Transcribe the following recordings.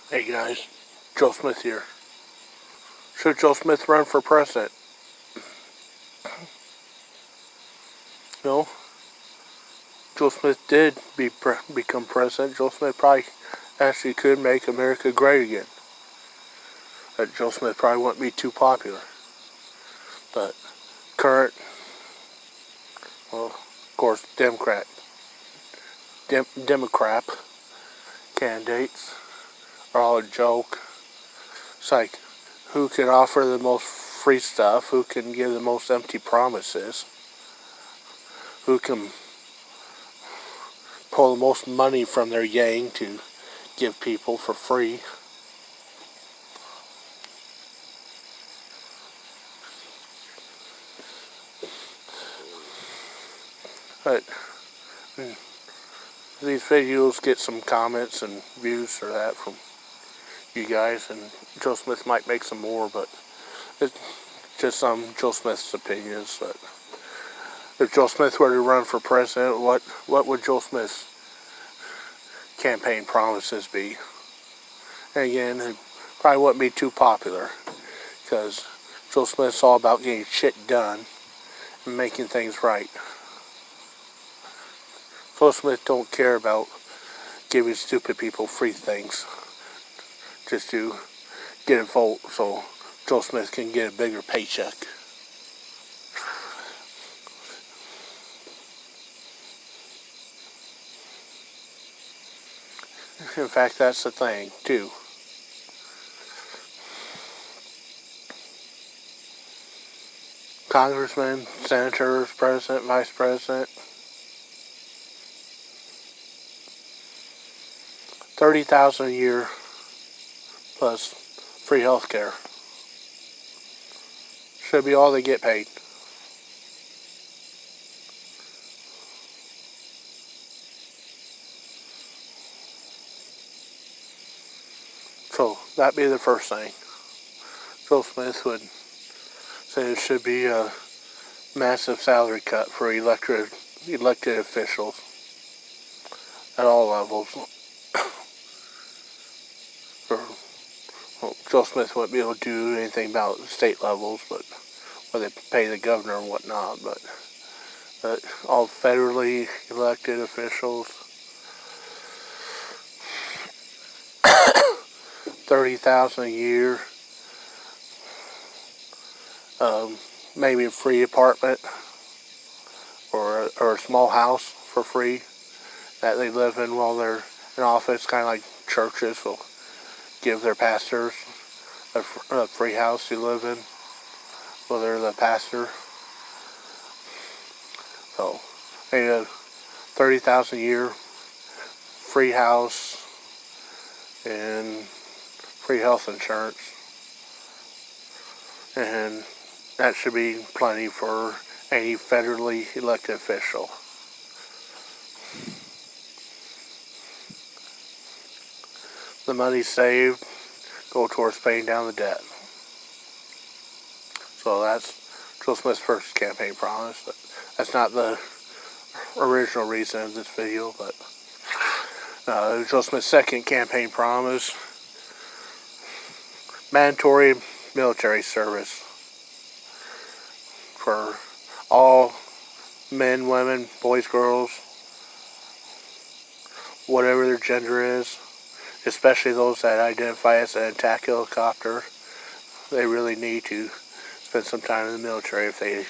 Hey guys, Joe Smith here. Should Joe Smith run for president? No, Joe Smith did become president. Joe Smith probably actually could make America great again. But Joe Smith probably wouldn't be too popular. But current, well, of course, Democrat candidates are all a joke. It's like, who can offer the most free stuff? Who can give the most empty promises? Who can pull the most money from their yang to give people for free? But these videos get some comments and views for that from you guys, and Joe Smith might make some more, but it's just some Joe Smith's opinions. But if Joe Smith were to run for president, what would Joe Smith's campaign promises be? And again, it probably wouldn't be too popular, because Joe Smith's all about getting shit done and making things right. Joe Smith don't care about giving stupid people free things just to get a vote so Joe Smith can get a bigger paycheck. In fact, that's the thing, too. Congressmen, senators, president, vice president, 30,000 a year plus free health care. Should be all they get paid. So that'd be the first thing. Joe Smith would say it should be a massive salary cut for elected officials at all levels. Joe Smith wouldn't be able to do anything about the state levels, but where they pay the governor and whatnot. But all federally elected officials, 30,000 a year, maybe a free apartment or a small house for free that they live in while they're in office, kind of like churches will give their pastors a free house to live in while they're the pastor. So, 30,000 a year, free house, and free health insurance, and that should be plenty for any federally elected official. The money saved go towards paying down the debt. So that's Joe Smith's first campaign promise. But that's not the original reason of this video, but Joe Smith's second campaign promise: mandatory military service for all men, women, boys, girls, whatever their gender is, especially those that identify as an attack helicopter. They really need to spend some time in the military if they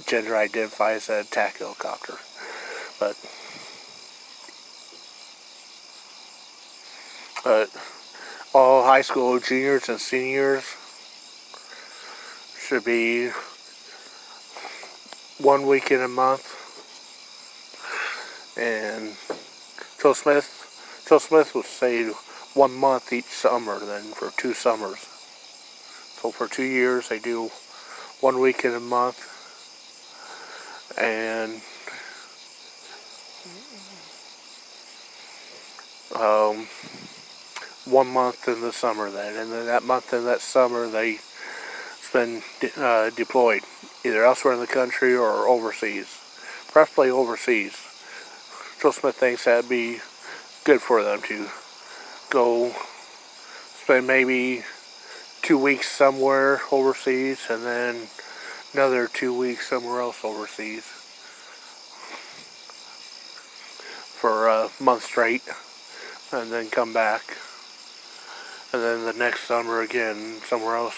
gender identify as an attack helicopter. But all high school juniors and seniors should be 1 week in a month. And Joe Smith will say 1 month each summer, then for 2 summers. So for 2 years they do 1 week in a month, and 1 month in the summer then. And then that month in that summer they spend deployed, either elsewhere in the country or overseas. Preferably overseas. Joe Smith thinks that'd be good for them to go spend maybe 2 weeks somewhere overseas, and then another 2 weeks somewhere else overseas for a month straight, and then come back. And then the next summer again, somewhere else,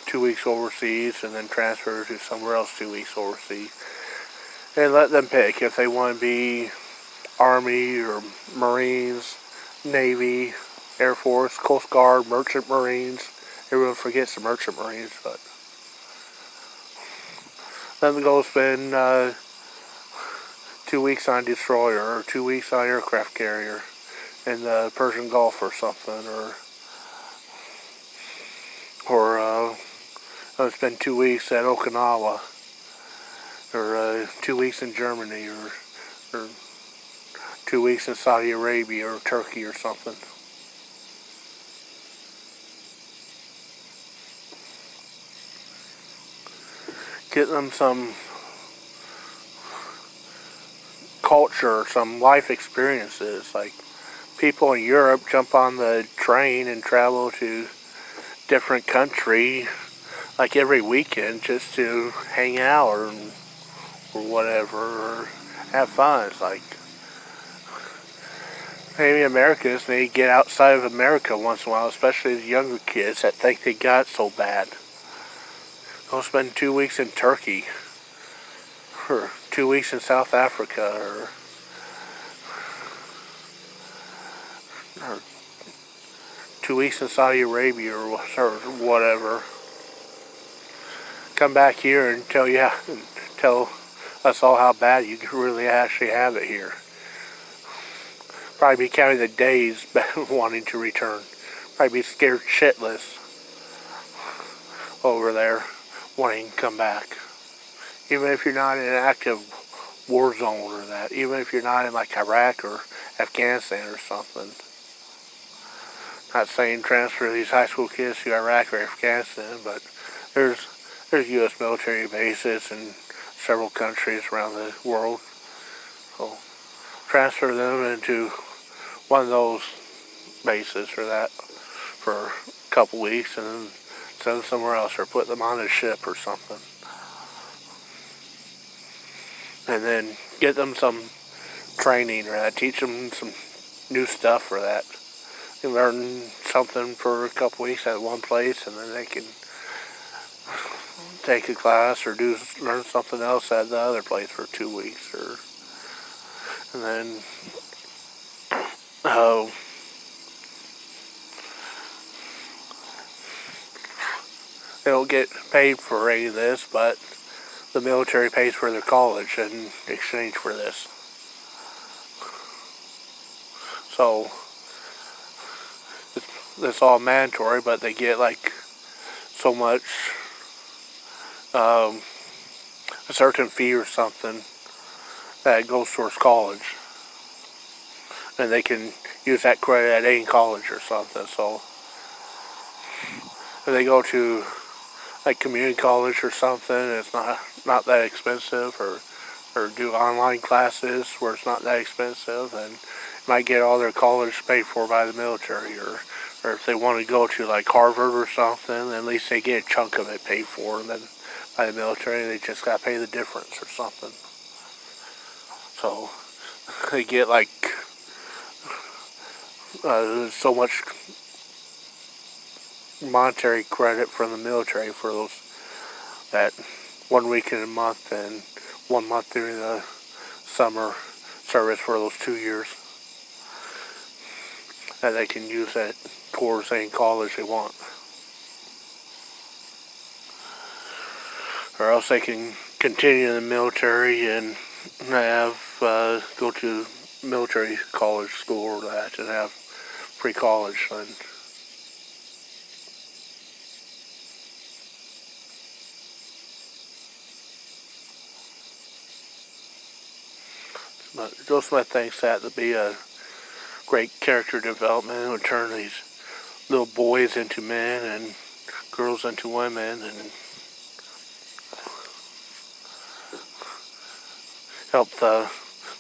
2 weeks overseas, and then transfer to somewhere else 2 weeks overseas. And let them pick if they want to be Army or Marines, Navy, Air Force, Coast Guard, Merchant Marines. Everyone forgets the Merchant Marines, but then go spend 2 weeks on a destroyer, or 2 weeks on an aircraft carrier in the Persian Gulf or something, or spend 2 weeks at Okinawa, or 2 weeks in Germany, or 2 weeks in Saudi Arabia or Turkey or something. Get them some culture, some life experiences. Like people in Europe jump on the train and travel to different country like every weekend just to hang out or whatever, or have fun. It's like maybe Americans need to get outside of America once in a while, especially the younger kids that think they got it so bad. Go spend 2 weeks in Turkey, or 2 weeks in South Africa, or 2 weeks in Saudi Arabia, or whatever. Come back here and tell us all how bad you really actually have it here. Probably be counting the days wanting to return. Probably be scared shitless over there wanting to come back. Even if you're not in an active war zone or that. Even if you're not in like Iraq or Afghanistan or something. Not saying transfer these high school kids to Iraq or Afghanistan, but there's U.S. military bases in several countries around the world. So transfer them into one of those bases or that for a couple weeks, and then send them somewhere else, or put them on a ship or something. And then get them some training or that. Teach them some new stuff for that. They learn something for a couple weeks at one place, and then they can take a class or learn something else at the other place for 2 weeks, and then they don't get paid for any of this, but the military pays for their college in exchange for this. So it's all mandatory, but they get like so much, a certain fee or something that goes towards college, and they can use that credit at any college or something. So if they go to like community college or something, it's not that expensive, or do online classes where it's not that expensive, and might get all their college paid for by the military, or if they want to go to like Harvard or something, at least they get a chunk of it paid for, and then by the military they just got to pay the difference or something. So they get like so much monetary credit from the military for that 1 week in a month and 1 month during the summer service for those 2 years, that they can use that towards any college they want. Or else they can continue in the military and go to military college school or that, and have pre-college. And but Joe Smith thinks that to be a great character development. It would turn these little boys into men and girls into women, and help the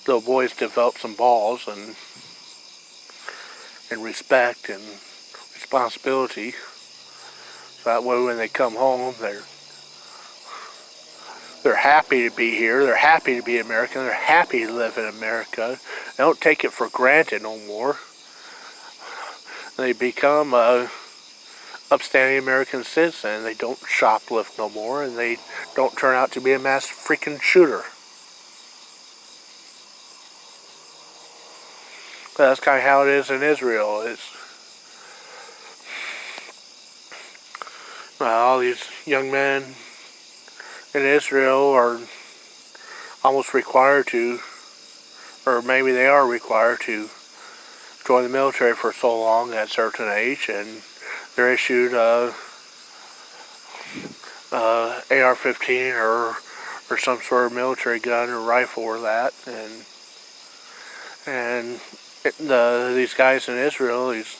little boys develop some balls and respect responsibility. So that way when they come home, they're happy to be here. They're happy to be American. They're happy to live in America. They don't take it for granted no more. They become a upstanding American citizen. They don't shoplift no more, and they don't turn out to be a mass freaking shooter. But that's kind of how it is in Israel. All these young men in Israel are almost required to, or maybe they are required to, join the military for so long at a certain age, and they're issued AR-15 or some sort of military gun or rifle or that, and these guys in Israel, these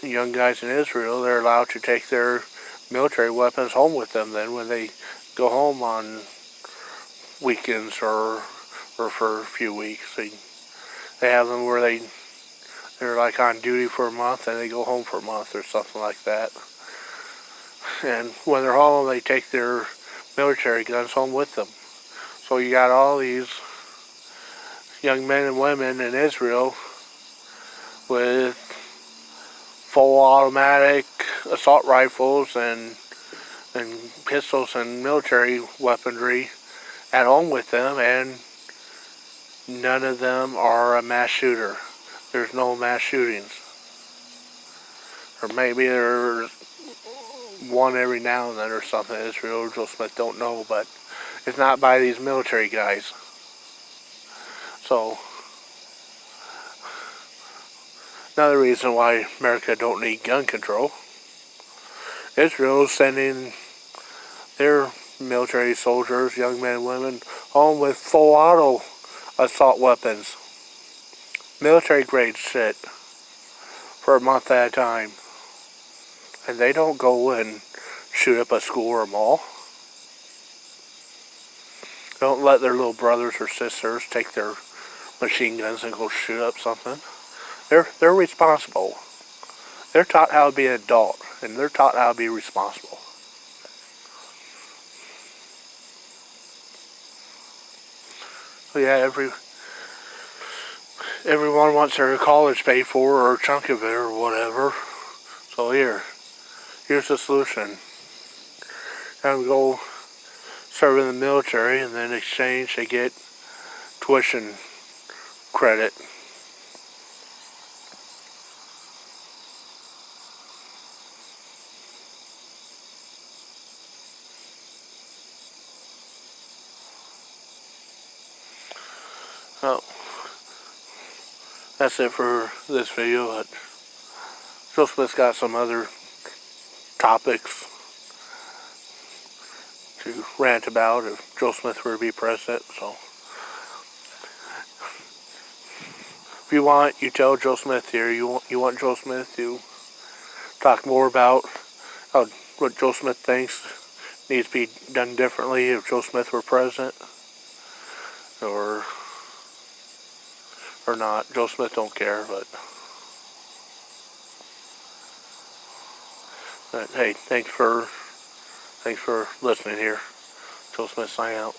young guys in Israel, they're allowed to take their military weapons home with them then when they go home on weekends or for a few weeks. They have them where they're like on duty for a month and they go home for a month or something like that. And when they're home, they take their military guns home with them. So you got all these young men and women in Israel with full automatic assault rifles and pistols and military weaponry at home with them, and none of them are a mass shooter. There's no mass shootings. Or maybe there's one every now and then or something in Israel or Joe Smith don't know, but it's not by these military guys. So another reason why America don't need gun control. Israel is sending their military soldiers, young men and women, home with full auto assault weapons. Military grade shit for a month at a time. And they don't go and shoot up a school or a mall. They don't let their little brothers or sisters take their machine guns and go shoot up something. They're responsible. They're taught how to be an adult, and they're taught how to be responsible. So yeah, everyone wants their college paid for, or a chunk of it, or whatever. So here's the solution. Have them go serve in the military, and then in exchange they get tuition credit. Oh, that's it for this video. But Joe Smith's got some other topics to rant about if Joe Smith were to be president. So if you want, you tell Joe Smith here. You want Joe Smith to talk more about what Joe Smith thinks needs to be done differently if Joe Smith were president, or not. Joe Smith don't care, but hey, thanks for listening here. Joe Smith signing out.